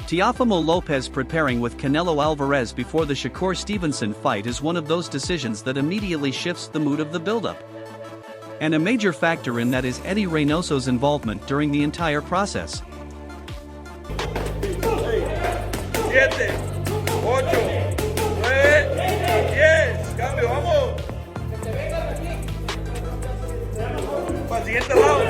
Teofimo Lopez preparing with Canelo Alvarez before the Shakur Stevenson fight is one of those decisions that immediately shifts the mood of the buildup. And a major factor in that is Eddie Reynoso's involvement during the entire process. 7, 8, 9, 10, cambio, vamos. Para el siguiente lado.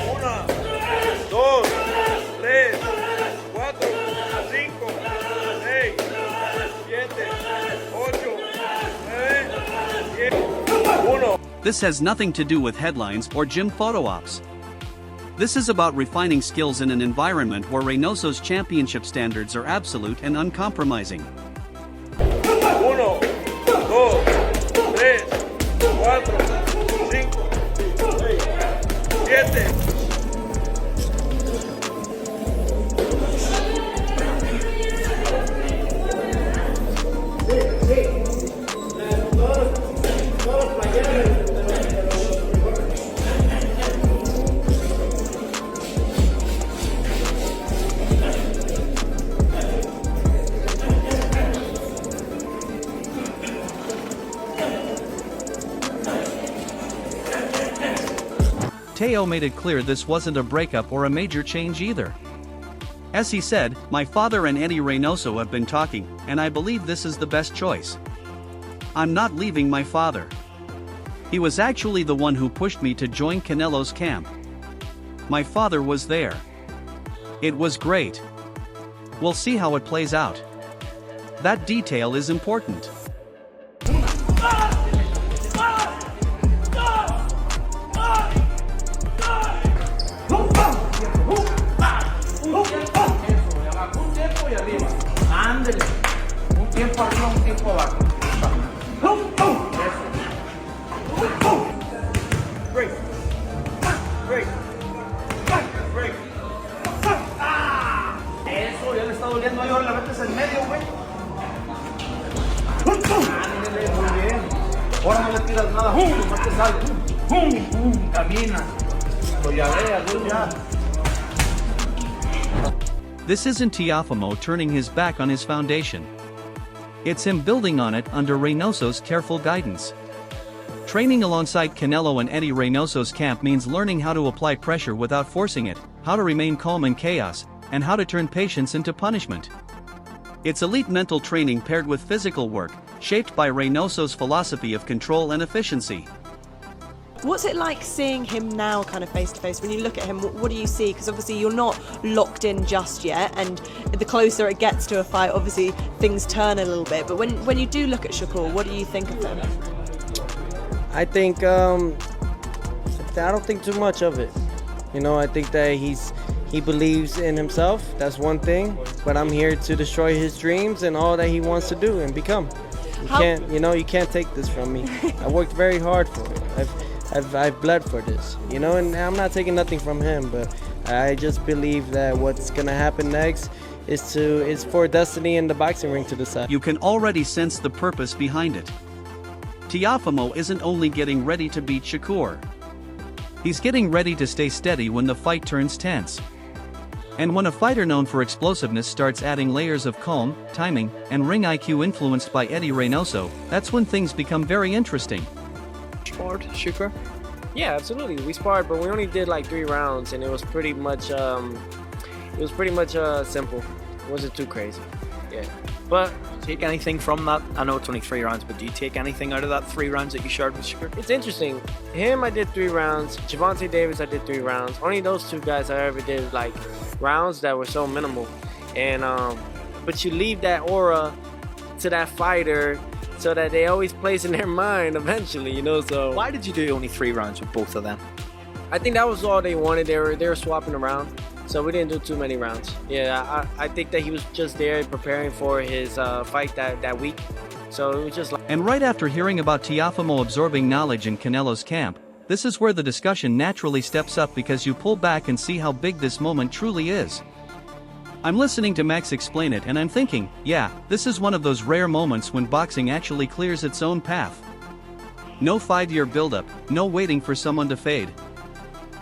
1, 2, 3, 4, 5, 6, 7, 8, 9, 10, 1. This has nothing to do with headlines or gym photo ops. This is about refining skills in an environment where Reynoso's championship standards are absolute and uncompromising. 1, 2, 3, 4, 5, 6, 7. Teo made it clear this wasn't a breakup or a major change either. As he said, "My father and Eddie Reynoso have been talking, and I believe this is the best choice. I'm not leaving my father. He was actually the one who pushed me to join Canelo's camp. My father was there. It was great. We'll see how it plays out." That detail is important. Un tiempo arriba, un tiempo abajo. Break. Break. Break. Eso, ya le está doliendo ahí, ahora la metes en medio, güey. Muy bien. Ahora no le tiras nada, no te sale. Camina. Lo llaveas, ya. This isn't Teofimo turning his back on his foundation. It's him building on it under Reynoso's careful guidance. Training alongside Canelo and Eddie Reynoso's camp means learning how to apply pressure without forcing it, how to remain calm in chaos, and how to turn patience into punishment. It's elite mental training paired with physical work, shaped by Reynoso's philosophy of control and efficiency. What's it like seeing him now kind of face to face? When you look at him, what do you see? Because obviously you're not locked in just yet, and the closer it gets to a fight, obviously things turn a little bit. But when you do look at Shakur, what do you think of him? I think I don't think too much of it. You know, I think that he believes in himself. That's one thing. But I'm here to destroy his dreams and all that he wants to do and become. You can't take this from me. I worked very hard for it. I've bled for this, you know, and I'm not taking nothing from him, but I just believe that what's gonna happen next is for destiny in the boxing ring to decide. You can already sense the purpose behind it. Teofimo isn't only getting ready to beat Shakur. He's getting ready to stay steady when the fight turns tense. And when a fighter known for explosiveness starts adding layers of calm, timing, and ring IQ influenced by Eddie Reynoso, that's when things become very interesting. Sparred Shakur? Yeah, absolutely. We sparred, but we only did like 3 rounds, and it was pretty much simple. It wasn't too crazy. Yeah, but take anything from that? I know it's only 3 rounds, but do you take anything out of that 3 rounds that you shared with Shakur? it's interesting. Him, I did 3 rounds. Javante Davis, I did 3 rounds. Only those 2 guys I ever did like rounds that were so minimal, and but you leave that aura to that fighter, so that they always plays in their mind eventually, you know. So why did you do only 3 rounds with both of them? I think that was all they wanted. They were swapping around, so we didn't do too many rounds. Yeah, I think that he was just there preparing for his fight that week. So it was just like. And right after hearing about Teofimo absorbing knowledge in Canelo's camp, this is where the discussion naturally steps up because you pull back and see how big this moment truly is. I'm listening to Max explain it and I'm thinking, yeah, this is one of those rare moments when boxing actually clears its own path. No 5-year buildup, no waiting for someone to fade.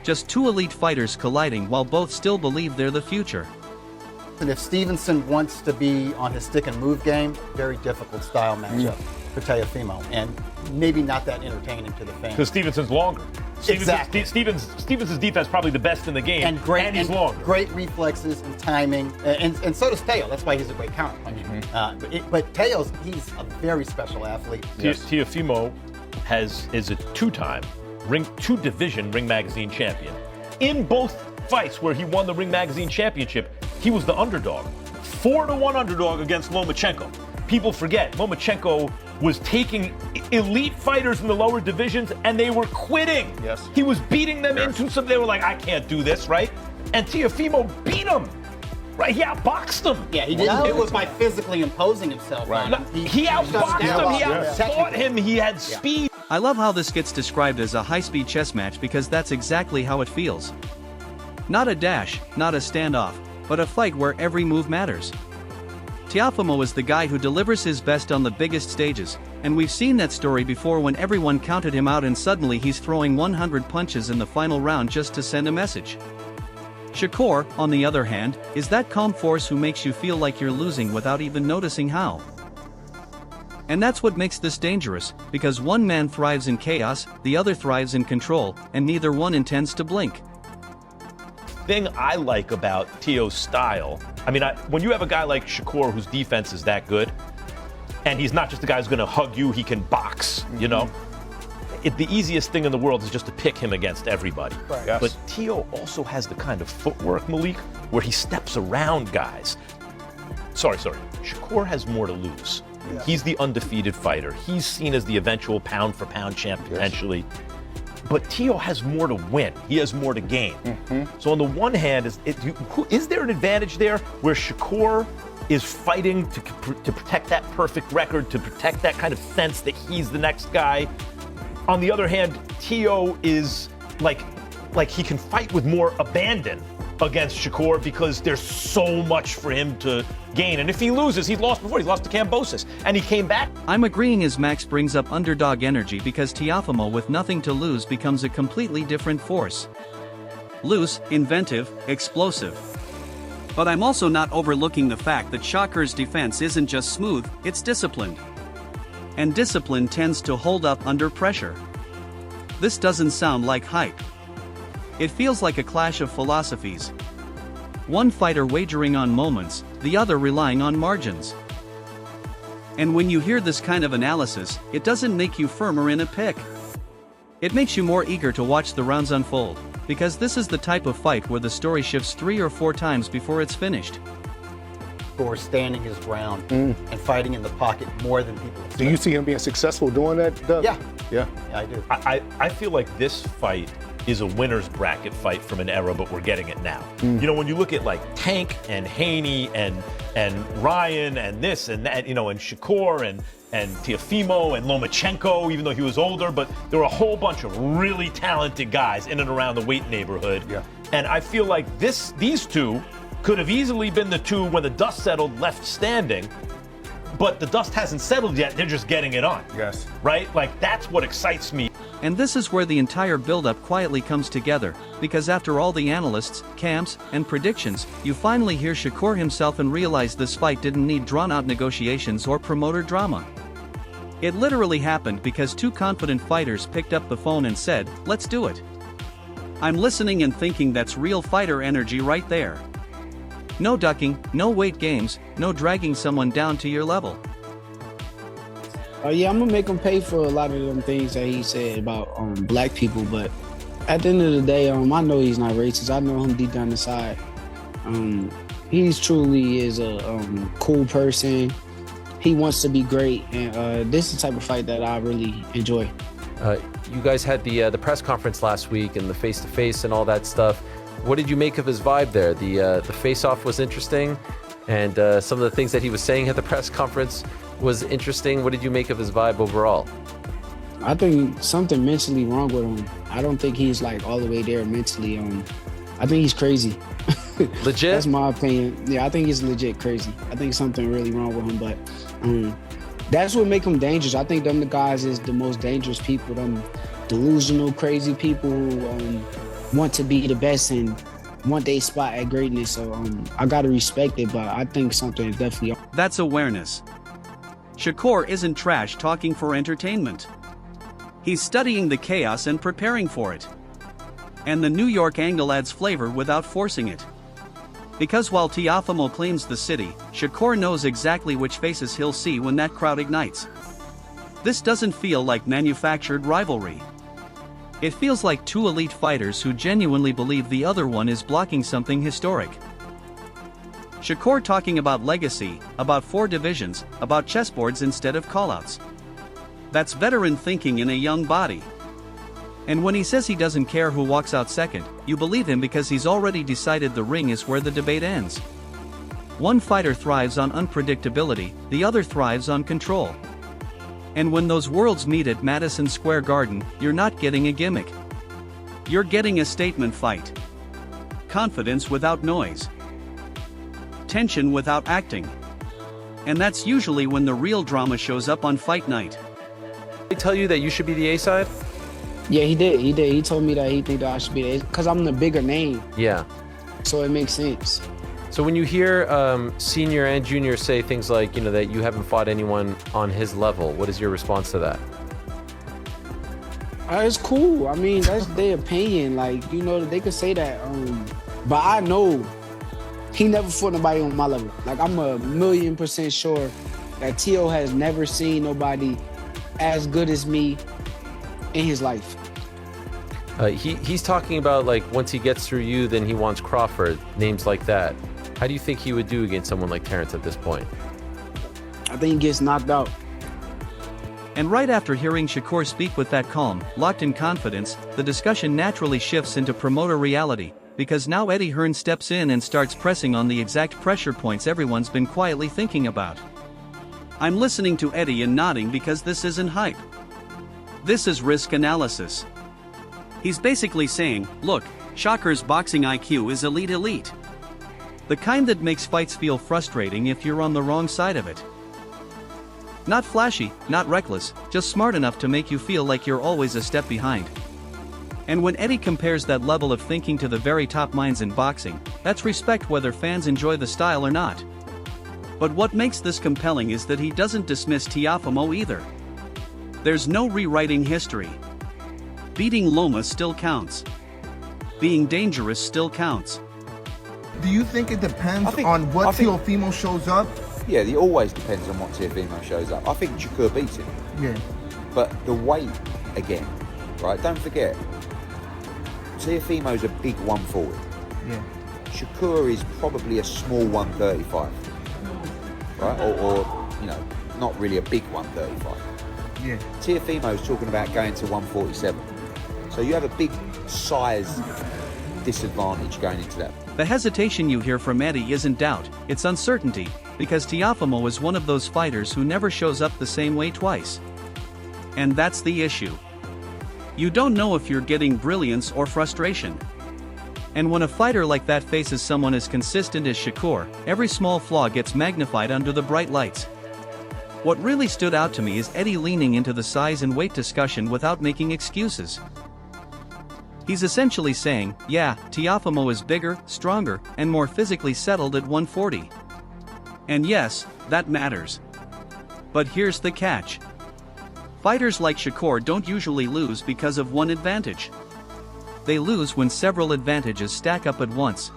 Just two elite fighters colliding while both still believe they're the future. And if Stevenson wants to be on his stick and move game, very difficult style matchup for Teofimo, and maybe not that entertaining to the fans. Because Stevenson's longer. Exactly. Stevenson's defense probably the best in the game, and he's longer. Great reflexes and timing, and so does Teo. That's why he's a great counterpuncher. But Teo's, he's a very special athlete. Teofimo is a two-time two-division Ring Magazine champion. In both fights where he won the Ring Magazine championship, he was the underdog. 4-1 underdog against Lomachenko. People forget, Lomachenko was taking elite fighters in the lower divisions and they were quitting. Yes. He was beating them into something. They were like, I can't do this, right? And Teofimo beat him. Right, he outboxed him. Yeah, he didn't. It was by physically imposing himself on him. He outboxed him. He outfought him. He had speed. I love how this gets described as a high-speed chess match because that's exactly how it feels. Not a dash, not a standoff, but a fight where every move matters. Teofimo is the guy who delivers his best on the biggest stages, and we've seen that story before when everyone counted him out and suddenly he's throwing 100 punches in the final round just to send a message. Shakur, on the other hand, is that calm force who makes you feel like you're losing without even noticing how. And that's what makes this dangerous, because one man thrives in chaos, the other thrives in control, and neither one intends to blink. Thing I like about Teo's style, when you have a guy like Shakur whose defense is that good, and he's not just a guy who's going to hug you, he can box, you know. The easiest thing in the world is just to pick him against everybody. Right. Yes. But Teo also has the kind of footwork, Malik, where he steps around guys. Sorry. Shakur has more to lose. Yes. He's the undefeated fighter. He's seen as the eventual pound-for-pound champ, potentially. But Teo has more to win. He has more to gain. So on the one hand, is there an advantage there where Shakur is fighting to protect that perfect record, to protect that kind of sense that he's the next guy? On the other hand, Teo is like he can fight with more abandon against Shakur because there's so much for him to gain. And if he loses, he's lost before. He's lost to Kambosos, and he came back. I'm agreeing as Max brings up underdog energy because Teofimo with nothing to lose becomes a completely different force. Loose, inventive, explosive. But I'm also not overlooking the fact that Shakur's defense isn't just smooth, it's disciplined. And discipline tends to hold up under pressure. This doesn't sound like hype. It feels like a clash of philosophies. One fighter wagering on moments, the other relying on margins. And when you hear this kind of analysis, it doesn't make you firmer in a pick. It makes you more eager to watch the rounds unfold, because this is the type of fight where the story shifts 3 or 4 times before it's finished. Or standing his ground and fighting in the pocket more than people expect. Do you see him being successful doing that, Doug? Yeah, I do. I feel like this fight is a winner's bracket fight from an era, but we're getting it now. You know, when you look at like Tank and Haney and Ryan and this and that, you know, and Shakur and Teofimo and Lomachenko, even though he was older, but there were a whole bunch of really talented guys in and around the weight neighborhood. Yeah. And I feel like these two could have easily been the two when the dust settled left standing, but the dust hasn't settled yet. They're just getting it on. Yes. Right? Like, that's what excites me. And this is where the entire build-up quietly comes together, because after all the analysts, camps, and predictions, you finally hear Shakur himself and realize this fight didn't need drawn-out negotiations or promoter drama. It literally happened because two confident fighters picked up the phone and said, "Let's do it." I'm listening and thinking that's real fighter energy right there. No ducking, no weight games, no dragging someone down to your level. Yeah, I'm gonna make him pay for a lot of them things that he said about black people, but at the end of the day, I know he's not racist. I know him deep down inside. He's truly is a cool person. He wants to be great, and this is the type of fight that I really enjoy. You guys had the press conference last week and the face-to-face and all that stuff. What did you make of his vibe there? The face-off was interesting, and some of the things that he was saying at the press conference was interesting. What did you make of his vibe overall? I think something mentally wrong with him. I don't think he's like all the way there mentally. I think he's crazy. Legit? That's my opinion. Yeah, I think he's legit crazy. I think something really wrong with him, but that's what make him dangerous. I think them the guys is the most dangerous people, them delusional, crazy people who want to be the best and want their spot at greatness. So I gotta respect it, but I think something is definitely. That's awareness. Shakur isn't trash talking for entertainment. He's studying the chaos and preparing for it. And the New York angle adds flavor without forcing it. Because while Teofimo claims the city, Shakur knows exactly which faces he'll see when that crowd ignites. This doesn't feel like manufactured rivalry. It feels like two elite fighters who genuinely believe the other one is blocking something historic. Shakur talking about legacy, about 4 divisions, about chessboards instead of callouts. That's veteran thinking in a young body. And when he says he doesn't care who walks out second, you believe him because he's already decided the ring is where the debate ends. One fighter thrives on unpredictability, the other thrives on control. And when those worlds meet at Madison Square Garden, you're not getting a gimmick. You're getting a statement fight. Confidence without noise. Tension without acting. And that's usually when the real drama shows up on fight night. They tell you that you should be the A-side? Yeah, he did. He told me that he think that I should be because I'm the bigger name. Yeah. So it makes sense. So when you hear senior and junior say things like, that you haven't fought anyone on his level, what is your response to that? It's cool. I mean, that's their opinion. Like, they could say that. But I know he never fought nobody on my level. Like, I'm 1,000,000% sure that Teo has never seen nobody as good as me in his life. He's talking about, like, once he gets through you, then he wants Crawford, names like that. How do you think he would do against someone like Terrence at this point? I think he gets knocked out. And right after hearing Shakur speak with that calm, locked-in confidence, the discussion naturally shifts into promoter reality, because now Eddie Hearn steps in and starts pressing on the exact pressure points everyone's been quietly thinking about. I'm listening to Eddie and nodding because this isn't hype. This is risk analysis. He's basically saying, look, Shakur's boxing IQ is elite. The kind that makes fights feel frustrating if you're on the wrong side of it. Not flashy, not reckless, just smart enough to make you feel like you're always a step behind. And when Eddie compares that level of thinking to the very top minds in boxing, that's respect whether fans enjoy the style or not. But what makes this compelling is that he doesn't dismiss Teofimo either. There's no rewriting history. Beating Loma still counts. Being dangerous still counts. Do you think it depends on what Teofimo shows up? Yeah, it always depends on what Teofimo shows up. I think Shakur beats him. Yeah. But the weight, again, right? Don't forget, Teofimo's a big 140. Yeah. Shakur is probably a small 135. Right? Or not really a big 135. Yeah. Teofimo's talking about going to 147. So you have a big size disadvantage going into that. The hesitation you hear from Eddie isn't doubt, it's uncertainty, because Teofimo is one of those fighters who never shows up the same way twice. And that's the issue. You don't know if you're getting brilliance or frustration. And when a fighter like that faces someone as consistent as Shakur, every small flaw gets magnified under the bright lights. What really stood out to me is Eddie leaning into the size and weight discussion without making excuses. He's essentially saying, yeah, Teofimo is bigger, stronger, and more physically settled at 140. And yes, that matters. But here's the catch. Fighters like Shakur don't usually lose because of one advantage. They lose when several advantages stack up at once.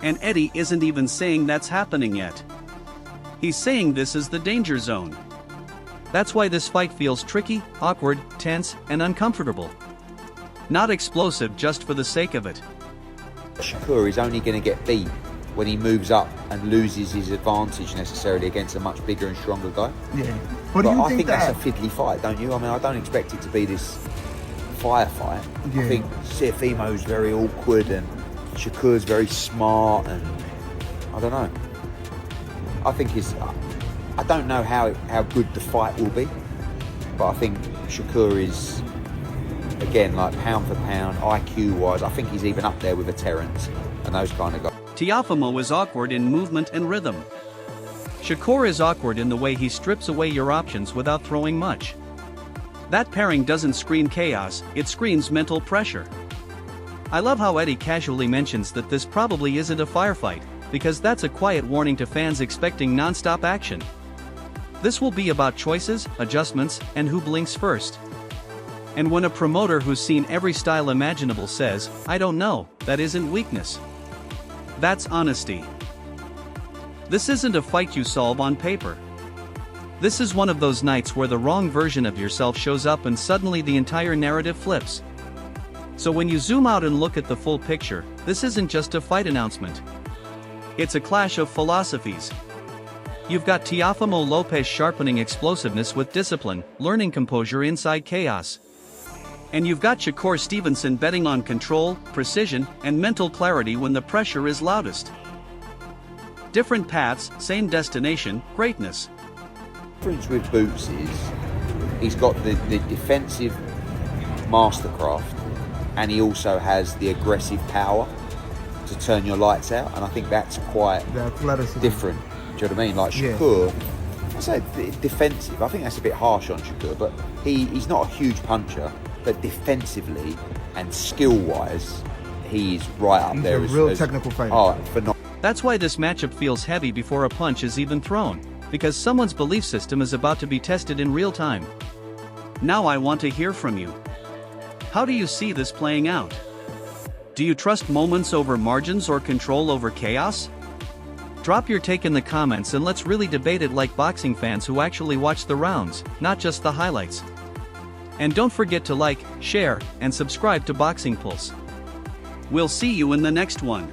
And Eddie isn't even saying that's happening yet. He's saying this is the danger zone. That's why this fight feels tricky, awkward, tense, and uncomfortable. Not explosive just for the sake of it. Shakur is only going to get beat when he moves up and loses his advantage necessarily against a much bigger and stronger guy. Yeah. But I think think that's a fiddly fight, don't you? I mean, I don't expect it to be this firefight. Yeah. I think Teofimo's very awkward and Shakur's very smart, and I don't know. I think I don't know how good the fight will be, but I think Shakur is, again, like pound for pound, IQ-wise, I think he's even up there with a Terence and those kind of guys. Teofimo is awkward in movement and rhythm. Shakur is awkward in the way he strips away your options without throwing much. That pairing doesn't scream chaos, it screams mental pressure. I love how Eddie casually mentions that this probably isn't a firefight, because that's a quiet warning to fans expecting non-stop action. This will be about choices, adjustments, and who blinks first. And when a promoter who's seen every style imaginable says, "I don't know," that isn't weakness. That's honesty. This isn't a fight you solve on paper. This is one of those nights where the wrong version of yourself shows up and suddenly the entire narrative flips. So when you zoom out and look at the full picture, this isn't just a fight announcement. It's a clash of philosophies. You've got Teofimo Lopez sharpening explosiveness with discipline, learning composure inside chaos. And you've got Shakur Stevenson betting on control, precision, and mental clarity when the pressure is loudest. Different paths, same destination, greatness. The difference with Boots is he's got the defensive mastercraft, and he also has the aggressive power to turn your lights out, and I think that's quite different. Do you know what I mean? Like Shakur, I say defensive, I think that's a bit harsh on Shakur, but he's not a huge puncher, but defensively and skill-wise, he's right up there. He's a real technical fighter. Oh, phenomenal. That's why this matchup feels heavy before a punch is even thrown, because someone's belief system is about to be tested in real time. Now I want to hear from you. How do you see this playing out? Do you trust moments over margins or control over chaos? Drop your take in the comments and let's really debate it like boxing fans who actually watch the rounds, not just the highlights. And don't forget to like, share, and subscribe to Boxing Pulse. We'll see you in the next one.